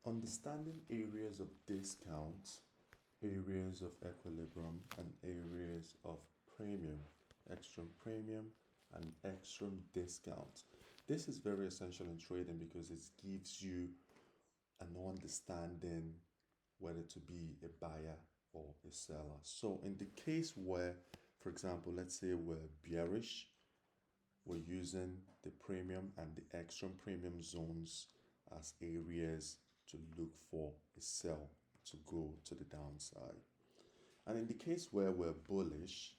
Understanding areas of discount, areas of equilibrium, and areas of premium, extreme premium, and extreme discount. This is very essential in trading because it gives you an understanding whether to be a buyer or a seller. So in the case where, for example, let's say we're bearish, we're using the premium and the extreme premium zones as areas to look for a sell to go to the downside. And in the case where we're bullish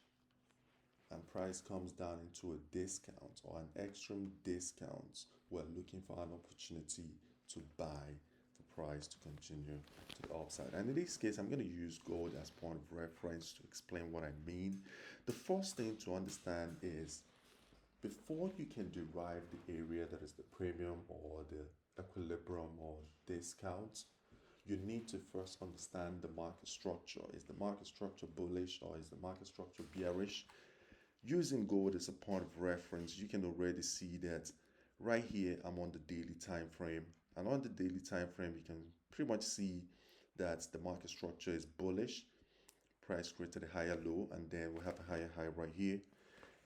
and price comes down into a discount or an extreme discount, we're looking for an opportunity to buy the price to continue to the upside. And in this case, I'm going to use gold as point of reference to explain what I mean. The first thing to understand is before you can derive the area that is the premium or the equilibrium or discount, you need to first understand the market structure. Is the market structure bullish or is the market structure bearish? Using gold as a point of reference, you can already see that right here I'm on the daily time frame, and on the daily time frame you can pretty much see that the market structure is bullish. Price created a higher low, and then we have a higher high right here,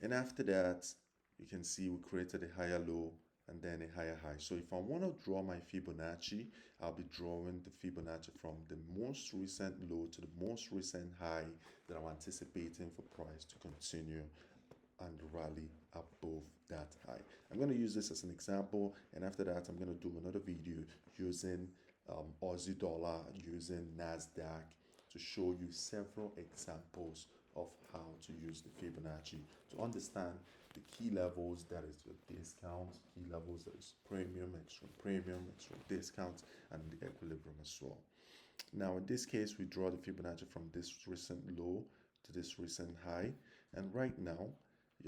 and after that you can see we created a higher low and then a higher high. So if I want to draw my Fibonacci, I'll be drawing the Fibonacci from the most recent low to the most recent high that I'm anticipating for price to continue and rally above that high. I'm going to use this as an example, and after that I'm going to do another video using Aussie dollar, using NASDAQ, to show you several examples of how to use the Fibonacci to understand the key levels, that is your discount, key levels, that is premium, extra discount, and the equilibrium as well. Now in this case, we draw the Fibonacci from this recent low to this recent high, and right now,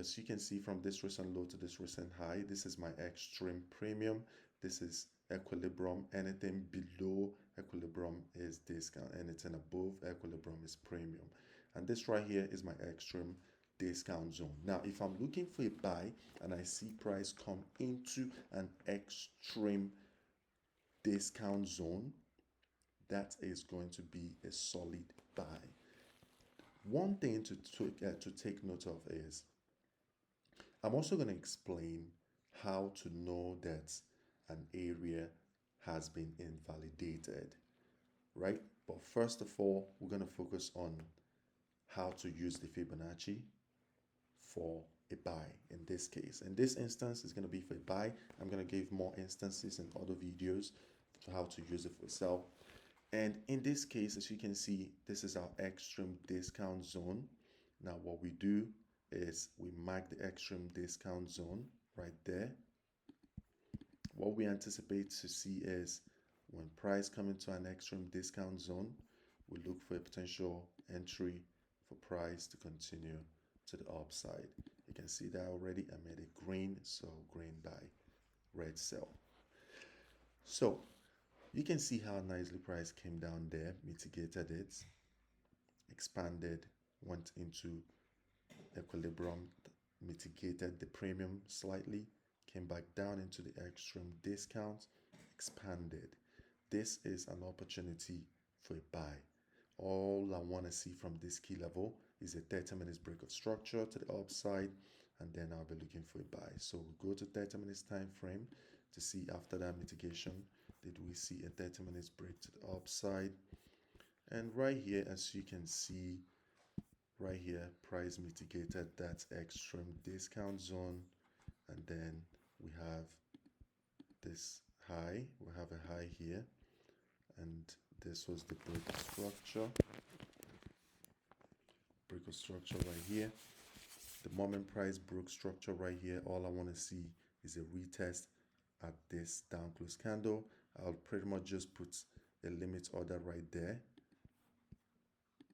as you can see, from this recent low to this recent high, this is my extreme premium, this is equilibrium. Anything below equilibrium is discount, anything above equilibrium is premium, and this right here is my extreme discount zone. Now if I'm looking for a buy and I see price come into an extreme discount zone, that is going to be a solid buy. One thing to take note of is I'm also going to explain how to know that an area has been invalidated, right? But first of all, we're going to focus on how to use the Fibonacci for a buy. In this case, in this instance, it's going to be for a buy. I'm going to give more instances in other videos to how to use it for sell. And in this case, as you can see, this is our extreme discount zone. Now what we do is we mark the extreme discount zone right there. What we anticipate to see is when price come into an extreme discount zone, we look for a potential entry for price to continue to the upside. You can see that already I made a green, so green buy, red sell. So you can see how nicely price came down there, mitigated it, expanded, went into equilibrium, mitigated the premium slightly, came back down into the extreme discount, expanded. This is an opportunity for a buy. All I want to see from this key level is a 30 minutes break of structure to the upside, and then I'll be looking for a buy. So we go to 30 minutes time frame to see after that mitigation, did we see a 30 minutes break to the upside? And right here, as you can see, right here, price mitigated that extreme discount zone, and then we have this high, we have a high here, and this was the break of structure right here. The moment price broke structure right here, all I want to see is a retest at this down close candle. I'll pretty much just put a limit order right there.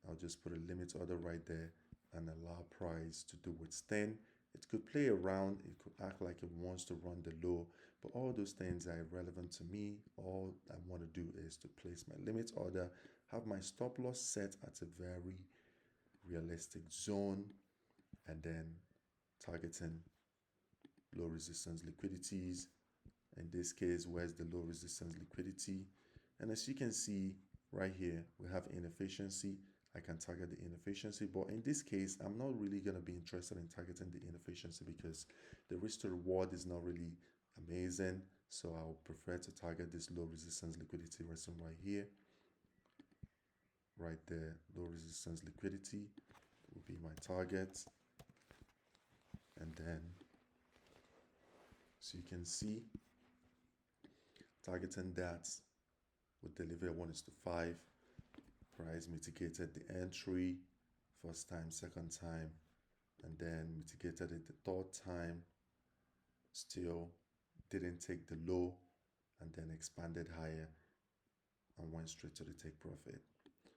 I'll just put a limit order right there and allow price to do its thing. It could play around, it could act like it wants to run the low, but all those things are irrelevant to me. All I want to do is to place my limit order, have my stop loss set at a very realistic zone, and then targeting low resistance liquidities. In this case, where's the low resistance liquidity? And as you can see right here, we have inefficiency. I can target the inefficiency, but in this case, I'm not really going to be interested in targeting the inefficiency because the risk to reward is not really amazing. So I would prefer to target this low resistance liquidity resting right here. Right there, low resistance liquidity will be my target. And then, so you can see, targeting that would deliver 1:5. Price mitigated the entry first time, second time, and then mitigated it the third time. Still didn't take the low, and then expanded higher and went straight to the take profit.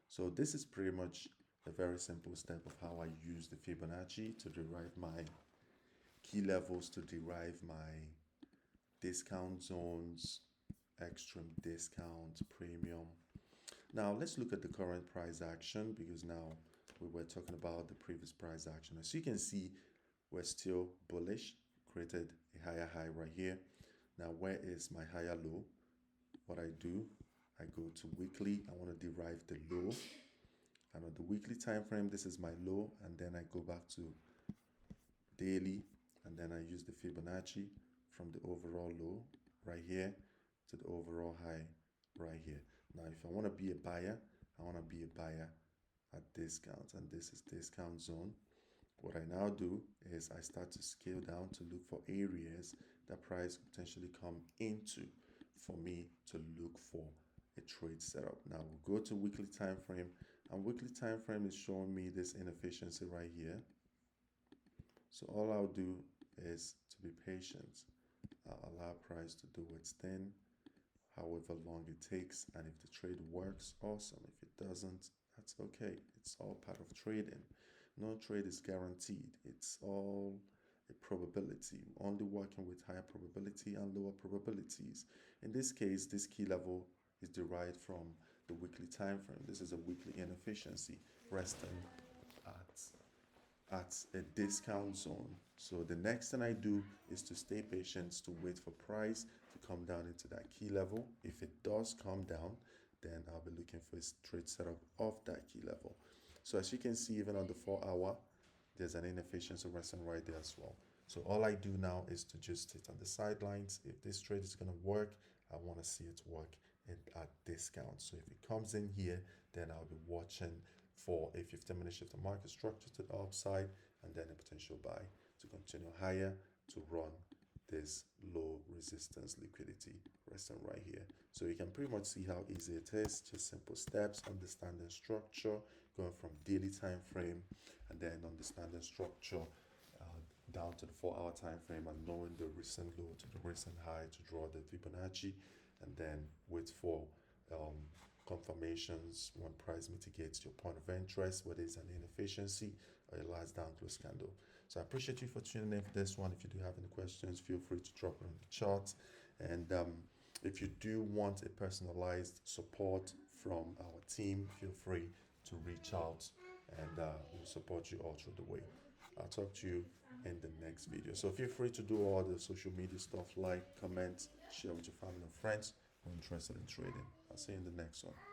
So this is pretty much a very simple step of how I use the Fibonacci to derive my key levels, to derive my discount zones, extreme discount, premium. Now let's look at the current price action, because now we were talking about the previous price action. As you can see, we're still bullish, created a higher high right here. Now where is my higher low? What I do, I go to weekly. I want to derive the low, and on the weekly time frame, this is my low, and then I go back to daily, and then I use the Fibonacci from the overall low right here to the overall high right here. Now if I want to be a buyer, I want to be a buyer at discounts, and this is discount zone. What I now do is I start to scale down to look for areas that price potentially come into for me to look for a trade setup. Now we'll go to weekly time frame, and weekly time frame is showing me this inefficiency right here. So all I'll do is to be patient. I'll allow price to do its thing, however long it takes, and if the trade works, awesome. If it doesn't, that's okay. It's all part of trading. No trade is guaranteed. It's all a probability. We're only working with higher probability and lower probabilities. In this case, this key level is derived from the weekly time frame. This is a weekly inefficiency resting at a discount zone. So the next thing I do is to stay patient, to wait for price to come down into that key level. If it does come down, then I'll be looking for a trade setup of that key level. So as you can see, even on the 4-hour, there's an inefficiency resting right there as well. So all I do now is to just sit on the sidelines. If this trade is going to work, I want to see it work at discount. So if it comes in here, then I'll be watching for a 15-minute shift of market structure to the upside, and then a potential buy to continue higher to run this low resistance liquidity resting right here. So you can pretty much see how easy it is. Just simple steps, understanding structure, going from daily time frame, and then understanding structure down to the 4-hour time frame, and knowing the recent low to the recent high to draw the Fibonacci, and then wait for confirmations when price mitigates your point of interest, whether it's an inefficiency or a last down close candle. So I appreciate you for tuning in for this one. If you do have any questions, feel free to drop it in the chat. And if you do want a personalized support from our team, feel free to reach out, and we'll support you all through the way. I'll talk to you in the next video. So feel free to do all the social media stuff, like, comment, share with your family and friends who are interested in trading. I'll see you in the next one.